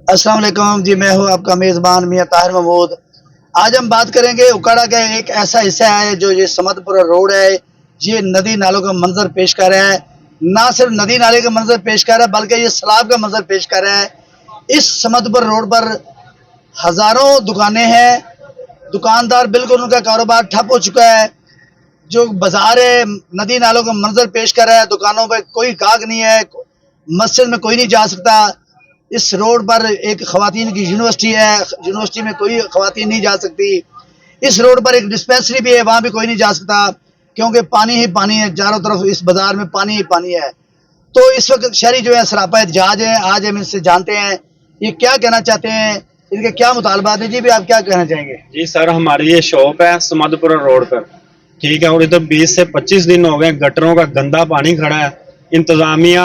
अस्सलाम वालेकुम जी, मैं हूँ आपका मेज़बान मियां ताहिर महमूद। आज हम बात करेंगे उकाड़ा का एक ऐसा हिस्सा है जो ये समदपुरा रोड है। ये नदी नालों का मंजर पेश कर रहा है। ना सिर्फ नदी नाले का मंजर पेश कर रहा है बल्कि ये सैलाब का मंजर पेश कर रहा है। इस समदपुर रोड पर हजारों दुकानें हैं। दुकानदार बिल्कुल उनका कारोबार ठप हो चुका है। जो बाजार है नदी नालों का मंजर पेश कर रहा है। दुकानों पर कोई गाहक नहीं है। मस्जिद में कोई नहीं जा सकता। इस रोड पर एक खवातीन की यूनिवर्सिटी है। यूनिवर्सिटी में कोई खवातीन नहीं जा सकती। इस रोड पर एक डिस्पेंसरी भी है, वहां भी कोई नहीं जा सकता क्योंकि पानी ही पानी है। चारों तरफ इस बाजार में पानी ही पानी है। तो इस वक्त शहरी जो है सरापा एहतजाज है। आज हम इनसे जानते हैं ये क्या कहना चाहते हैं, इनके क्या मुतालबात है। जी भी आप क्या कहना चाहेंगे? जी सर, हमारी ये शॉप है समदपुरा रोड पर। ठीक है, और ये तो 20 से 25 दिन हो गए, गटरों का गंदा पानी खड़ा है। इंतजामिया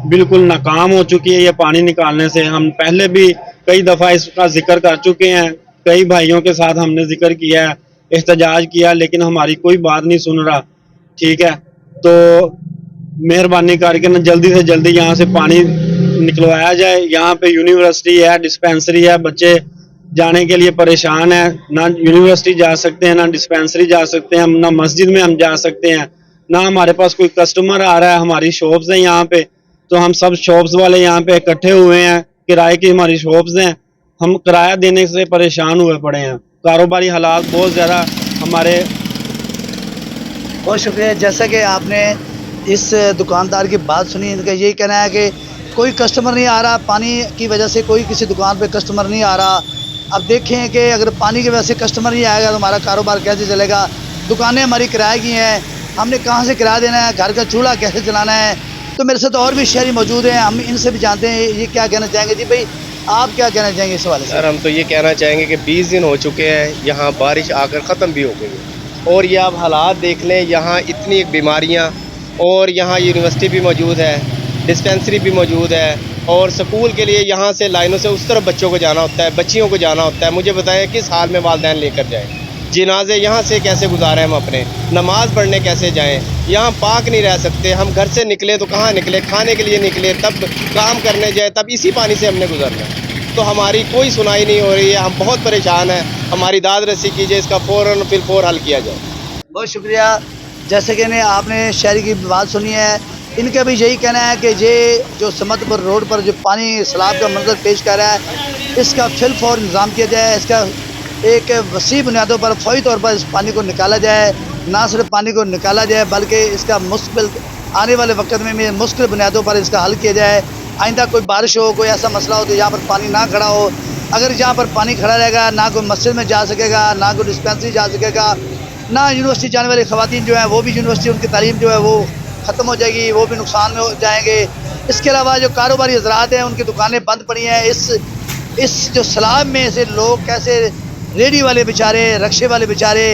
बिल्कुल नाकाम हो चुकी है ये पानी निकालने से। हम पहले भी कई दफ़ा इसका जिक्र कर चुके हैं, कई भाइयों के साथ हमने जिक्र किया है, एहतजाज किया, लेकिन हमारी कोई बात नहीं सुन रहा। ठीक है, तो मेहरबानी करके ना जल्दी से जल्दी यहाँ से पानी निकलवाया जाए। यहाँ पे यूनिवर्सिटी है, डिस्पेंसरी है, बच्चे जाने के लिए परेशान है। ना यूनिवर्सिटी जा सकते हैं, ना डिस्पेंसरी जा सकते हैं, ना मस्जिद में हम जा सकते हैं, ना हमारे पास कोई कस्टमर आ रहा है। हमारी शॉप्स हैं यहाँ पे, तो हम सब शॉप्स वाले यहाँ पे इकट्ठे हुए हैं। किराए की हमारी शॉप्स हैं, हम किराया देने से परेशान हुए पड़े हैं। कारोबारी हालात बहुत ज़्यादा हमारे। बहुत शुक्रिया। जैसा कि आपने इस दुकानदार की बात सुनी, इनका यही कहना है कि कोई कस्टमर नहीं आ रहा, पानी की वजह से कोई किसी दुकान पे कस्टमर नहीं आ रहा। अब देखें कि अगर पानी की वजह से कस्टमर नहीं आएगा तो हमारा कारोबार कैसे चलेगा। दुकानें हमारी किराए की हैं, हमने कहाँ से किराया देना है, घर का चूल्हा कैसे चलाना है। तो मेरे साथ और भी शहरी मौजूद हैं, हम इनसे भी जानते हैं ये क्या कहना चाहेंगे। जी भाई, आप क्या कहना चाहेंगे इस हवाले से? सर, हम तो ये कहना चाहेंगे कि 20 दिन हो चुके हैं, यहाँ बारिश आकर ख़त्म भी हो गई है, और ये आप हालात देख लें। यहाँ इतनी एक बीमारियाँ, और यहाँ यूनिवर्सिटी भी मौजूद है, डिस्पेंसरी भी मौजूद है, और स्कूल के लिए यहाँ से लाइनों से उस तरफ बच्चों को जाना होता है, बच्चियों को जाना होता है। मुझे बताएं किस हाल में वालिदैन लेकर जाएँ, जिनाजे यहाँ से कैसे गुजारें, हम अपने नमाज़ पढ़ने कैसे जाएं। यहाँ पाक नहीं रह सकते। हम घर से निकले तो कहाँ निकले, खाने के लिए निकले, तब काम करने जाए तब इसी पानी से हमने गुजरना है। तो हमारी कोई सुनाई नहीं हो रही है, हम बहुत परेशान हैं। हमारी दाद रसी कीजिए, इसका फ़ौरन फिर हल किया जाए। बहुत शुक्रिया। जैसे कि आपने शहरी की बात सुनी है, इनका भी यही कहना है कि ये जो समदपुर रोड पर जो पानी सैलाब का मंजर पेश कर रहा है, इसका फिलफौर इंतज़ाम किया जाए। इसका एक वसी बुनियादों पर फौरी तौर पर इस पानी को निकाला जाए। ना सिर्फ पानी को निकाला जाए बल्कि इसका मुस्तकिल आने वाले वक्त में भी मुश्किल बुनियादों पर इसका हल किया जाए। आइंदा कोई बारिश हो, कोई ऐसा मसला हो तो यहाँ पर पानी ना खड़ा हो। अगर यहाँ पर पानी खड़ा रहेगा, ना कोई मस्जिद में जा सकेगा, ना कोई डिस्पेंसरी जा सकेगा, ना यूनिवर्सिटी जाने वाली खवातीन जो है वो भी यूनिवर्सिटी उनकी तालीम जो है वो ख़त्म हो जाएगी, वो भी नुकसान में हो जाएंगे। इसके अलावा जो कारोबारी हजरात हैं उनकी दुकानें बंद पड़ी हैं। इस जो सैलाब में से लोग कैसे, रेडी वाले बेचारे, रक्शे वाले बेचारे,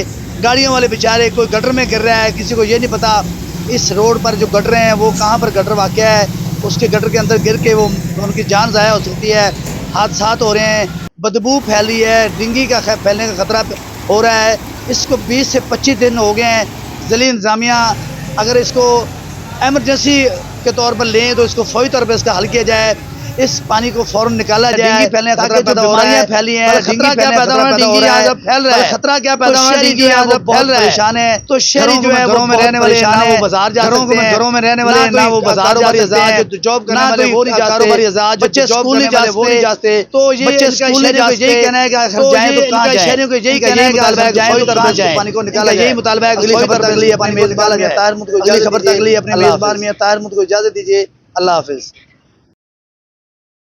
गाड़ियों वाले बेचारे, कोई गटर में गिर रहा है, किसी को ये नहीं पता इस रोड पर जो गटर हैं वो कहाँ पर गटर वाक़ है। उसके गटर के अंदर गिर के वो उनकी जान ज़ाया हो सकती है। हादसात हो रहे हैं, बदबू फैल रही है, डेंगू का फैलने का ख़तरा हो रहा है। इसको 20 से 25 दिन हो गए हैं। ज़िली इंतज़ामिया अगर इसको एमरजेंसी के तौर पर लें तो इसको फौरी तौर पर इसका हल किया जाए। इस पानी को फौरन निकाला जाए। डेंगू फैलने का खतरा पैदा हो रहा है, फैली है। खतरा क्या पैदा हो रहा है, डेंगू यहाँ फैल रहा है। खतरा क्या पैदा हो रहा है, डेंगू यहाँ फैल रहा है। परेशान है तो शहरी जो है घरों में रहने वाले ना वो बाजार जा सकते हैं, घरों में रहने वाले ना वो बाजार जा सकते हैं, जो जॉब करने वाले वो नहीं जाते, कारोबारी आजाद बच्चे स्कूल नहीं जाते वो नहीं जाते। तो ये बच्चे स्कूल नहीं जाते, यही कहना है कि अगर जाएं तो कहां जाएं। शहरियों को यही कहना है कि अगर जाएं तो कहां जाएं, पानी को निकाला जाए। यही मुतालबा है। अगली खबर तक के लिए अपनी मेजबान मियां ताहिर महमूद को इजाजत दीजिए। अल्लाह हाफिज।